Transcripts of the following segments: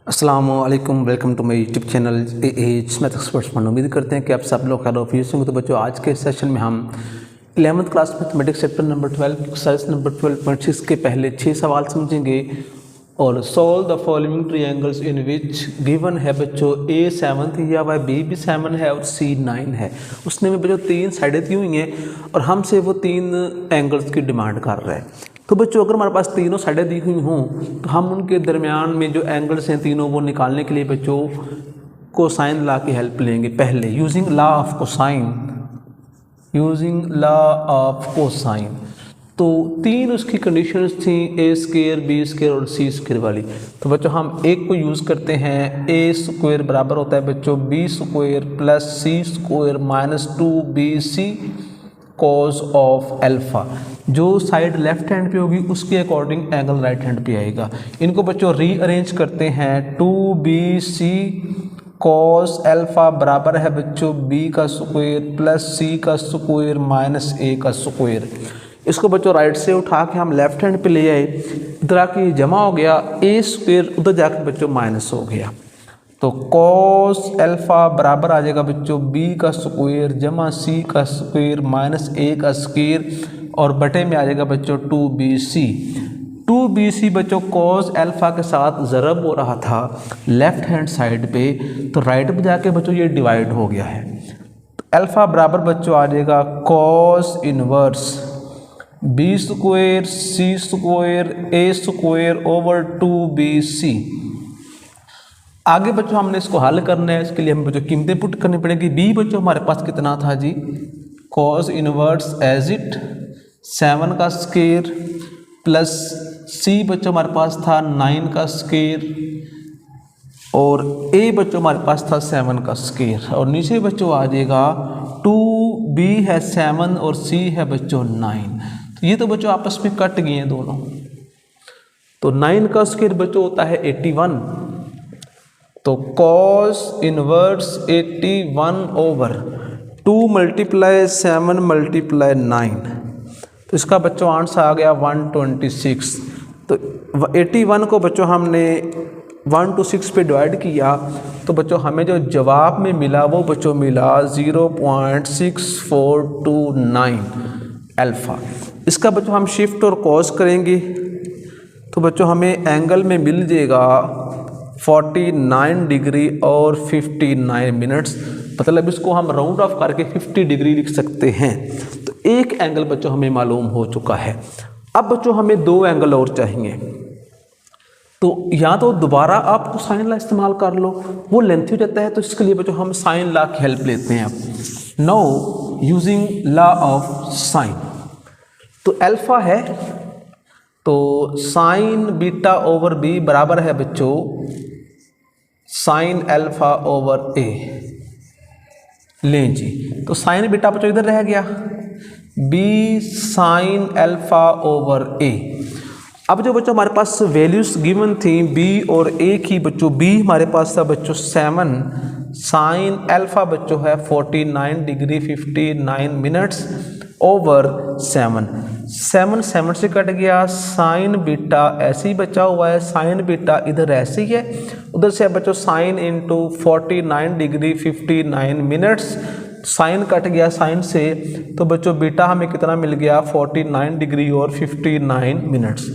अस्सलामुअलैकुम, welcome to my YouTube channel as math experts. उम्मीद करते हैं कि आप सब लोग खैर ऑफिस होंगे। तो बच्चों, आज के सेशन में हम 11th class mathematics chapter number 12 exercise number 12.6 के पहले 6 सवाल समझेंगे और solve the following triangles in which given है बच्चों A 7 दिया हुआ है, B भी 7 है और C 9 है। उसने में बच्चों 3 साइडें दी हुई हैं और हमसे वो 3 एंगल्स की डिमांड कर रहा है। तो बच्चों, अगर हमारे पास तीनों साइडें दी हुई हों तो हम उनके दरमियान में जो एंगल्स हैं तीनों वो निकालने के लिए बच्चों कोसाइन लॉ की हेल्प लेंगे। पहले यूजिंग लॉ ऑफ कोसाइन, तो 3 उसकी कंडीशंस थी A स्क्वायर, B स्क्वायर और C स्क्वायर वाली। तो बच्चों, हम एक को यूज़ करते हैं। A स्क्वायर बराबर होता है बच्चों B square plus C square minus 2BC cause of alpha. जो साइड लेफ्ट हैंड पे होगी उसके अकॉर्डिंग एंगल राइट हैंड पे आएगा। इनको बच्चों रीअरेंज करते हैं। 2BC कॉस अल्फा बराबर है बच्चों B का स्क्वायर प्लस C का स्क्वायर माइनस A का स्क्वायर। इसको बच्चों राइट से उठा के हम लेफ्ट हैंड पे ले आए, इधर आके जमा हो गया। A स्क्वायर उधर जाकर बच्चों माइनस हो गया, तो कॉस अल्फा बराबर आ जाएगा बच्चों B का स्क्वायर जमा C का स्क्वायर माइनस A का स्क्वायर और बटे में आ जाएगा बच्चों 2BC बच्चों कॉस अल्फा के साथ ज़रब हो रहा था लेफ्ट हैंड साइड पे, तो राइट पे जाके बच्चों ये डिवाइड हो गया है। तो अल्फा बराबर बच्चों आ जाएगा cos inverse B square C square A square over 2BC। आगे बच्चों हमने इसको हल करना है। इसके लिए हमें बच्चों कीमतें पुट करनी पड़ेगी। B बच्चों हमारे पास कितना था जी, कॉस इनवर्स एज इट 7 का स्क्वायर प्लस C बच्चों हमारे पास था 9 का स्क्वायर और A बच्चों हमारे पास था 7 का स्क्वायर और नीचे बच्चों आ जाएगा 2B है 7 और C है बच्चों 9। तो ये तो बच्चों आपस में कट गए हैं दोनों। तो 9 का स्क्वायर बच्चों होता है 81, तो cos inverse 81 over 2 multiply 7 multiply 9, तो इसका बच्चों आंसर आ गया 126। तो 81 को बच्चों हमने 1 to 6 पे डिवाइड किया, तो बच्चों हमें जो जवाब में मिला वो बच्चों मिला 0.6429 अल्फा। इसका बच्चों हम शिफ्ट और कॉस करेंगे तो बच्चों हमें एंगल में मिल जाएगा 49 डिग्री और 59 मिनट्स। मतलब इसको हम राउंड ऑफ करके 50 डिग्री लिख सकते हैं। तो एक एंगल बच्चों हमें मालूम हो चुका है। अब बच्चों हमें 2 एंगल और चाहिए, तो या तो दोबारा आप साइन लॉ इस्तेमाल कर लो, वो लेंथी हो जाता है। तो इसके लिए बच्चों हम साइन लॉ की हेल्प लेते हैं। अब now using law of sine, तो अल्फा है तो साइन बीटा ओवर बी बराबर है बच्चों साइन अल्फा ओवर ए। लें जी, तो साइन बीटा बच्चों इधर रह गया, B sine alpha over A. अब जो बच्चों हमारे पास वैल्यूज गिवन थी बी और ए की, बच्चों बी हमारे पास था बच्चों 7, साइन अल्फा बच्चों है 49 डिग्री 59 मिनट्स ओवर 7 से कट गया। साइन बीटा ऐसे ही बचा हुआ है, साइन बीटा इधर ऐसे ही है, उधर से बच्चों sine into 49 degree 59 minutes, sine cut गया साइन से, तो बच्चों बीटा हमें कितना मिल गया 49 डिग्री और 59 मिनट्स।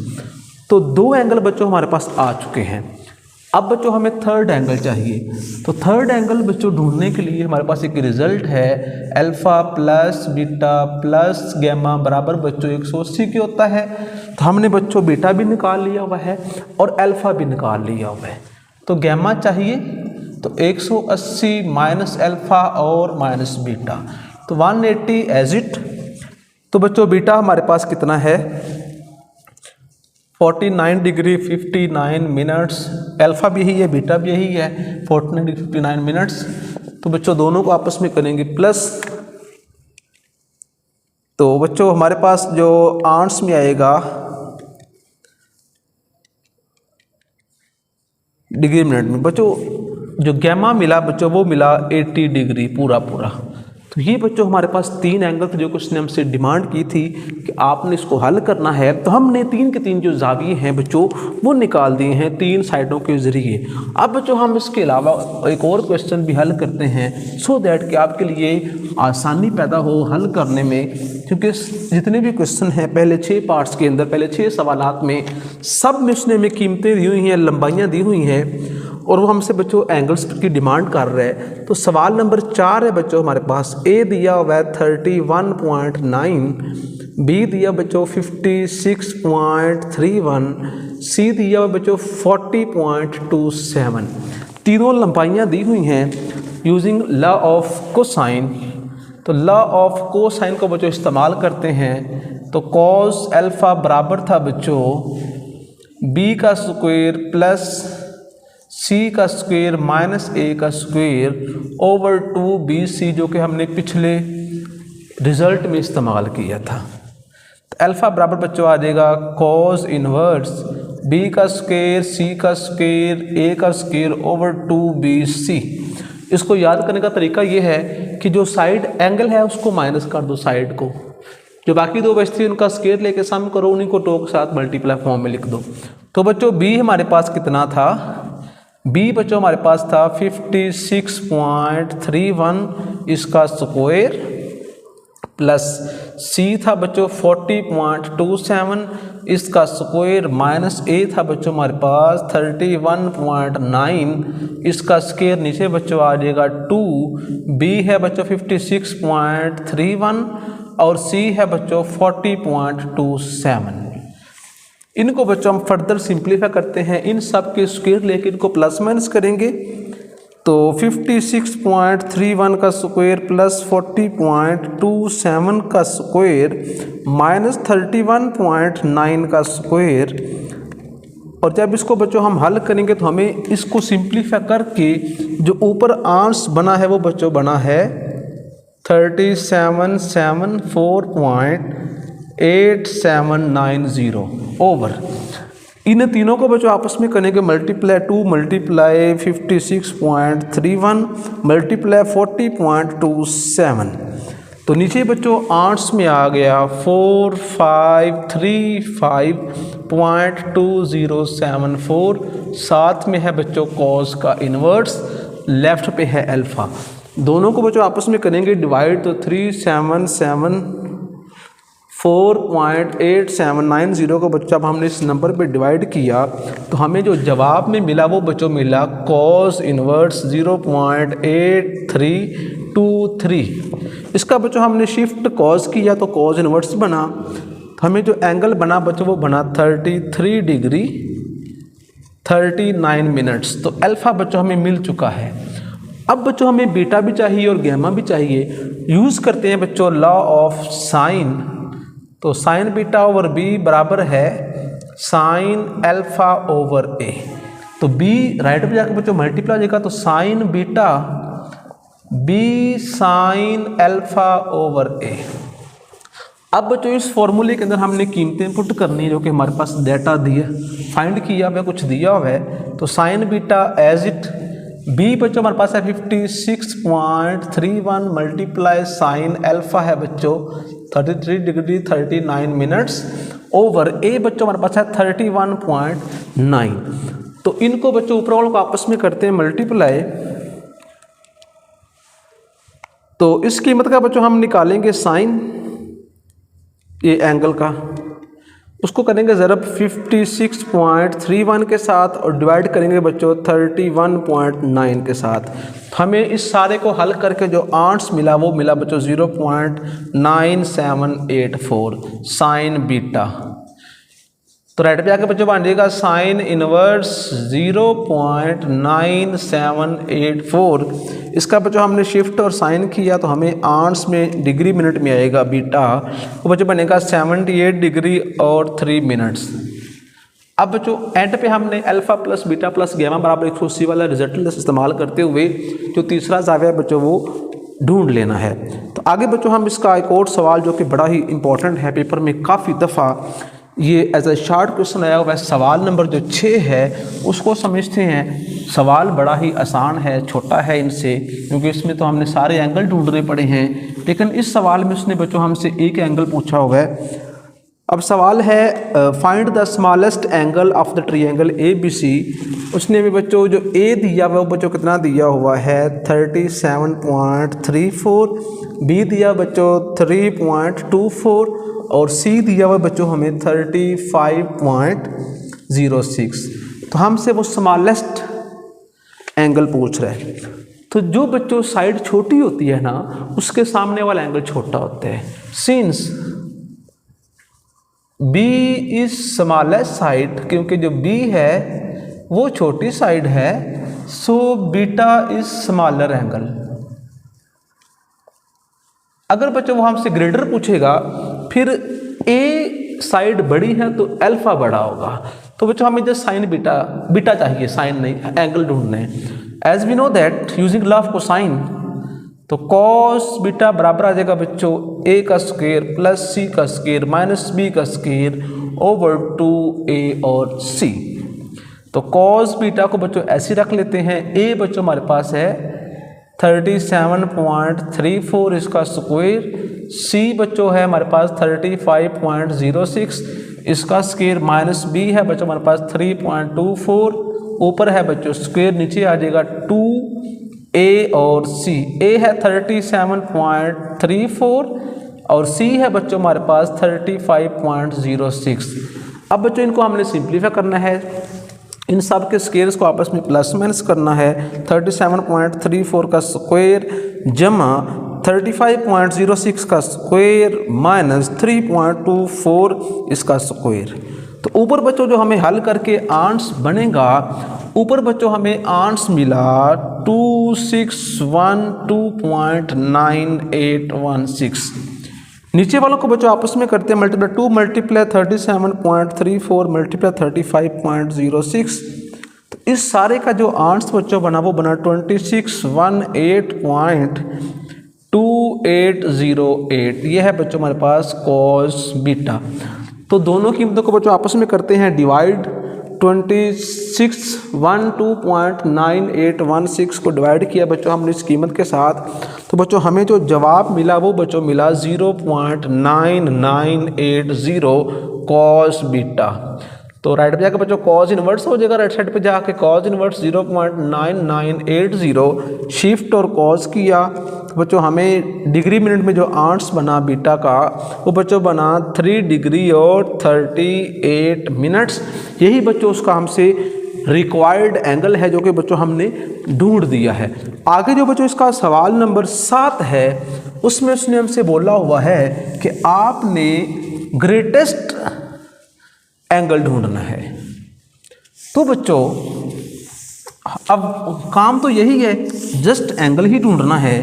तो 2 एंगल बच्चों हमारे पास आ चुके हैं। अब बच्चों हमें थर्ड एंगल चाहिए। तो थर्ड एंगल बच्चों ढूंढने के लिए हमारे पास एक रिजल्ट है, alpha plus beta plus gamma बराबर बच्चों 180 की होता है। तो हमने बच्चों बीटा भी निकाल लिया हुआ है और अल्फा भी निकाल लिया हुआ है। तो गैमा चाहिए, तो 180 माइनस अल्फा और माइनस बीटा, तो 180 एज इट। तो बच्चों बीटा हमारे पास कितना है 49 डिग्री 59 मिनट्स, अल्फा भी यही है बीटा भी यही है 49 डिग्री 59 मिनट्स। तो बच्चों दोनों को आपस में करेंगे प्लस, तो बच्चों हमारे पास जो आंसर में आएगा डिग्री मिनट में, बच्चों जो गैमा मिला बच्चों वो मिला 80 डिग्री पूरा। तो ये बच्चों हमारे पास 3 एंगल थे जो कुछ ने हमसे डिमांड की थी कि आपने इसको हल करना है। तो हमने 3 के 3 जो जाविये हैं बच्चों वो निकाल दिए हैं 3 साइडों के ज़रिए। अब बच्चों हम इसके अलावा एक और क्वेश्चन भी हल करते हैं सो दैट कि आपके लिए आसानी पैदा हो हल करने में, क्योंकि जितने भी क्वेश्चन हैं पहले 6 पार्ट्स के अंदर, पहले 6 सवालात में सब में उसने हमें कीमतें दी हुई हैं, लंबाइयाँ दी हुई हैं और वो हमसे बच्चों एंगल्स की डिमांड कर रहे हैं। तो सवाल नंबर 4 है बच्चों हमारे पास, ए दिया हुआ है 31.9, बी दिया बच्चों 56.31, सी दिया हुआ बच्चों 40.27। तीनों लंबाइयाँ दी हुई हैं यूजिंग लॉ ऑफ कोसाइन। तो लॉ ऑफ कोसाइन को बच्चों इस्तेमाल करते हैं। तो कॉस अल्फा बराबर था बच्चों बी का स्क्वायर प्लस सी का स्क्वायर माइनस ए का स्क्वायर ओवर 2bc, जो कि हमने पिछले रिजल्ट में इस्तेमाल किया था। तो अल्फ़ा बराबर बच्चों आ जाएगा कॉस इनवर्स b का स्क्वायर सी का स्क्वायर ए का स्क्वायर ओवर 2bc। इसको याद करने का तरीका ये है कि जो साइड एंगल है उसको माइनस कर दो, साइड को, जो बाकी 2 बचती है उनका स्क्वायर लेके सम करो, उन्हीं को 2 के साथ मल्टीप्लाई फॉर्म में लिख दो। तो बच्चों b हमारे पास कितना था, b बच्चों हमारे पास था 56.31 इसका स्क्वायर प्लस c था बच्चों 40.27 इसका स्क्वायर माइनस a था बच्चों हमारे पास 31.9 इसका स्क्वायर, नीचे बच्चों आ जाएगा 2, b है बच्चों 56.31 और c है बच्चों 40.27। इनको बच्चों हम फर्दर सिंप्लीफाई करते हैं, इन सब के स्क्वायर लेके इनको प्लस माइनस करेंगे। तो 56.31 का स्क्वायर प्लस 40.27 का स्क्वायर माइनस 31.9 का स्क्वायर, और जब इसको बच्चों हम हल करेंगे तो हमें इसको सिंप्लीफाई करके जो ऊपर आंसर बना है वो बच्चों बना है 3774.8790 ओवर। इन तीनों को बच्चों आपस में करेंगे मल्टीप्लाई, 2 मल्टीप्लाई 56.31 मल्टीप्लाई 40.27। तो नीचे बच्चों आर्ट्स में आ गया 4535.2074, साथ में है बच्चों कॉस का इन्वर्स, लेफ्ट पे है अल्फा। दोनों को बच्चों आपस में करेंगे डिवाइड, तो 3774.8790 को बच्चों अब हमने इस नंबर पे डिवाइड किया तो हमें जो जवाब में मिला वो बच्चों मिला कॉस इनवर्स 0.8323। इसका बच्चों हमने शिफ्ट कॉस किया तो कॉस इनवर्स बना, तो हमें जो एंगल बना बच्चों वो बना 33 डिग्री 39 मिनट्स। तो अल्फ़ा बच्चों हमें मिल चुका है। अब बच्चों हमें बीटा भी चाहिए और गैमा भी चाहिए। यूज़ करते हैं बच्चों लॉ ऑफ साइन। तो साइन बीटा ओवर बी बराबर है साइन अल्फ़ा ओवर ए। तो बी राइट पे जाकर बच्चों मल्टीप्लाई हो जाएगा, तो sine beta B sine alpha over A. अब बच्चों इस फॉर्मूले के अंदर हमने कीमतें पुट करनी है जो कि हमारे पास डाटा दिया फाइंड किया हुआ कुछ दिया हुआ है। तो sine beta as it be बच्चों हमारे पास है 56.31 मल्टीप्लाई साइन अल्फ़ा है बच्चों 33 डिग्री 39 मिनट्स ओवर ए बच्चों हमारे पास है 31.9। तो इनको बच्चों ऊपर वालों को आपस में करते हैं मल्टीप्लाई। तो इस कीमत का बच्चों हम निकालेंगे साइन ये एंगल का, उसको करेंगे ज़रब 56.31 के साथ और डिवाइड करेंगे बच्चों 31.9 के साथ। हमें इस सारे को हल करके जो आंसर मिला वो मिला बच्चों 0.9784 साइन बीटा। तो राइट पे आके बच्चों बन जाएगा साइन इनवर्स 0.9784। इसका बच्चों हमने शिफ्ट और साइन किया तो हमें आंसर में डिग्री मिनट में आएगा बीटा, वो बच्चों बनेगा 78 डिग्री और 3 मिनट्स। अब बच्चों एंड पे हमने alpha plus beta plus gamma बराबर 180 वाला रिजल्ट इस्तेमाल करते हुए जो तीसरा जाविया है बच्चों वो ढूंढ लेना है। तो आगे बच्चों हम इसका एक और सवाल जो कि बड़ा ही इंपॉर्टेंट है, पेपर में काफ़ी दफ़ा ये एज ए शॉर्ट क्वेश्चन आया हुआ है, सवाल नंबर जो 6 है उसको समझते हैं। सवाल बड़ा ही आसान है, छोटा है इनसे, क्योंकि इसमें तो हमने सारे एंगल ढूंढने पड़े हैं, लेकिन इस सवाल में उसने बच्चों हमसे एक एंगल पूछा हुआ है। अब सवाल है find the smallest angle of the triangle ABC। उसने भी बच्चों जो ए दिया हुआ वो बच्चों कितना दिया हुआ है 37.34, बी दिया बच्चों 3.24 और सी दिया हुआ बच्चों हमें 35.06। तो हमसे वो स्मॉलेस्ट एंगल पूछ रहे हैं। तो जो बच्चों साइड छोटी होती है ना उसके सामने वाला एंगल छोटा होता है। Since B is smallest side, क्योंकि जो B है वो छोटी साइड है, so beta is smaller angle. अगर बच्चों वो हमसे ग्रेटर पूछेगा फिर A साइड बड़ी है तो अल्फा बड़ा होगा, तो बच्चों हमें जो साइन बीटा चाहिए, साइन नहीं, एंगल ढूंढने हैं। As we know that using law of cosine, तो कॉस बीटा बराबर आ जाएगा बच्चों a का स्क्वायर प्लस c का स्क्वायर माइनस b का स्क्वायर ओवर 2a और c। तो कॉस बीटा को बच्चों ऐसे रख लेते हैं। a बच्चों हमारे पास है 37.34 इसका स्क्वायर, c बच्चों है हमारे पास 35.06 इसका स्क्वायर माइनस b है बच्चों हमारे पास 3.24, ऊपर है बच्चों स्क्वायर, नीचे आ जाएगा 2a और c। a है 37.34 और c है बच्चों हमारे पास 35.06। अब बच्चों इनको हमने सिंप्लीफाई करना है, इन सब के स्क्वायर्स को आपस में प्लस माइनस करना है। 37.34 का स्क्वायर जमा 35.06 का स्क्वायर माइनस 3.24 इसका स्क्वायर। तो ऊपर बच्चों जो हमें हल करके आंस बनेगा, ऊपर बच्चों हमें आंस मिला 2612.9816। नीचे वालों को बच्चों आपस में करते हैं मल्टीप्लाई, 2 मल्टीप्लाई 37.34 मल्टीप्लाई 35.06। तो इस सारे का जो आंस बच्चों बना वो बना 2618.2808। ये है बच्चों हमारे पास कॉस बीटा। तो दोनों कीमतों को बच्चों आपस में करते हैं डिवाइड। 2612.9816 को डिवाइड किया बच्चों हमने इस कीमत के साथ, तो बच्चों हमें जो जवाब मिला वो बच्चों मिला 0.9980 कॉस बीटा। तो राइट पे जाकर बच्चों कॉस इनवर्स हो जाएगा, राइट साइड पे जाके कॉस इनवर्स 0.9980 शिफ्ट और कॉस किया, तो बच्चों हमें डिग्री मिनट में जो आंस बना बीटा का वो बच्चों बना 3 डिग्री और 38 मिनट्स। यही बच्चों उसका हमसे रिक्वायर्ड एंगल है जो कि बच्चों हमने ढूंढ दिया है। आगे जो बच्चों इसका सवाल नंबर 7 है उसमें उसने हमसे बोला हुआ है कि आपने ग्रेटेस्ट एंगल ढूंढना है। तो बच्चों अब काम तो यही है, जस्ट एंगल ही ढूंढना है।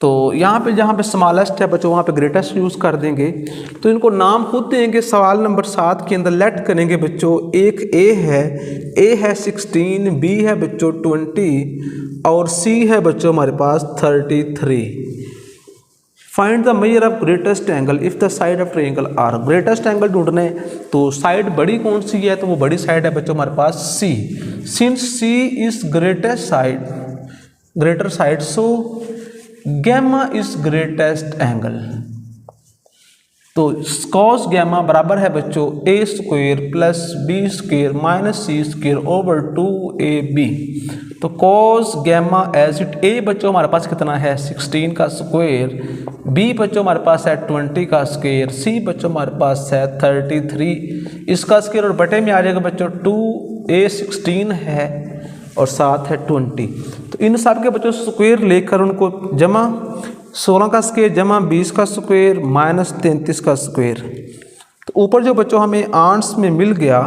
तो यहाँ पे जहाँ पे स्मॉलेस्ट है बच्चों वहाँ पे ग्रेटेस्ट यूज़ कर देंगे। तो इनको नाम खुद देंगे, सवाल नंबर 7 के अंदर लेट करेंगे बच्चों। एक a है 16, b है बच्चों 20 और c है बच्चों हमारे पास 33। Find the measure of greatest angle if the side of triangle are. Greatest angle ढूंढना है तो साइड बड़ी कौन सी है, तो वो बड़ी साइड है बच्चों हमारे पास c। Since c is greatest side, greater side, so gamma is greatest angle. तो कॉस गैमा बराबर है बच्चों a square plus b square minus c square over 2ab। तो cos gamma as it a बच्चों हमारे पास कितना है 16 का स्क्वायर, b बच्चों हमारे पास है 20 का स्क्वायर, c बच्चों हमारे पास है 33 इसका स्क्वायर और बटे में आ जाएगा बच्चों 2a 16 है और साथ है 20। तो इन सब के बच्चों स्क्वायर लेकर उनको जमा 16 का स्क्वायर जमा 20 का स्क्वायर माइनस 33 का स्क्वायर। तो ऊपर जो बच्चों हमें आंट्स में मिल गया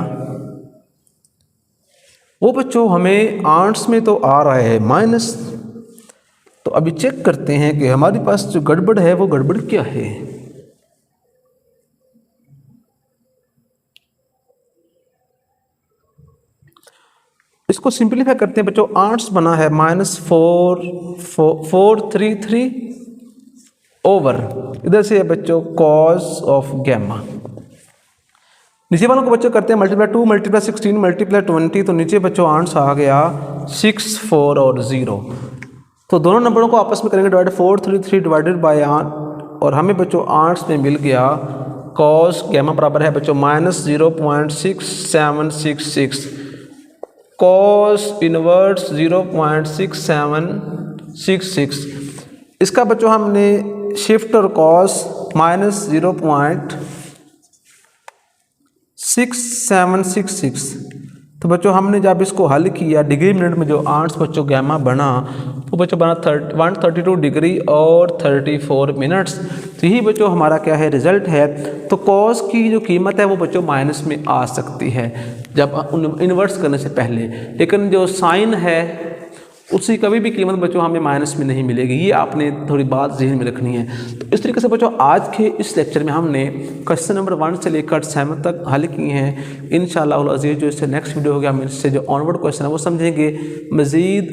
वो बच्चों हमें आंट्स में तो आ रहा है माइनस। तो अभी चेक करते हैं कि हमारे पास जो गड़बड़ है वो गड़बड़ क्या है। इसको सिंपलीफाई करते हैं बच्चों। आंट्स बना है -433 ओवर इधर से है बच्चों कॉस ऑफ गैमा। नीचे वालों को बच्चों करते हैं मल्टीप्लाई 2 मल्टीप्लाई 16 मल्टीप्लाई 20, तो नीचे बच्चों आंसर आ गया 6, 4 और 0। तो दोनों नंबरों को आपस में करेंगे डिवाइड, 4 3 3 डिवाइडेड बाय 8, और हमें बच्चों आंसर में मिल गया कॉस गैमा बराबर है बच्चों -0.6766, कॉस इनवर्स 0.6766। इसका बच्चों हमने शिफ्ट और कॉस -0.6766, तो बच्चों हमने जब इसको हल किया डिग्री मिनट में जो आंसर बच्चों गैमा बना वो बच्चों बना 132 डिग्री और 34 मिनट्स। तो यही बच्चों हमारा क्या है रिजल्ट है। तो कॉस की जो कीमत है वो बच्चों माइनस में आ सकती है जब इन्वर्स करने से पहले, लेकिन जो साइन है उसकी कभी भी कीमत बच्चों हमें माइनस में नहीं मिलेगी। ये आपने थोड़ी बात जहन में रखनी है। तो इस तरीके से बच्चों आज के इस लेक्चर में हमने क्वेश्चन नंबर 1 से लेकर 7 तक हल किए हैं। इंशाअल्लाह अज़ीज़ जो इससे नेक्स्ट वीडियो होगा हम इससे जो ऑनवर्ड क्वेश्चन है वो समझेंगे। मज़ीद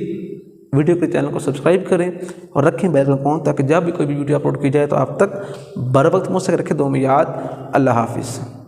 वीडियो के चैनल को सब्सक्राइब करें और रखें बेल आइकन ऑन, ताकि जब भी कोई भी वीडियो अपलोड की जाए तो आप तक बर वक्त मुझसे रखें। दो में याद। अल्लाह हाफिज़।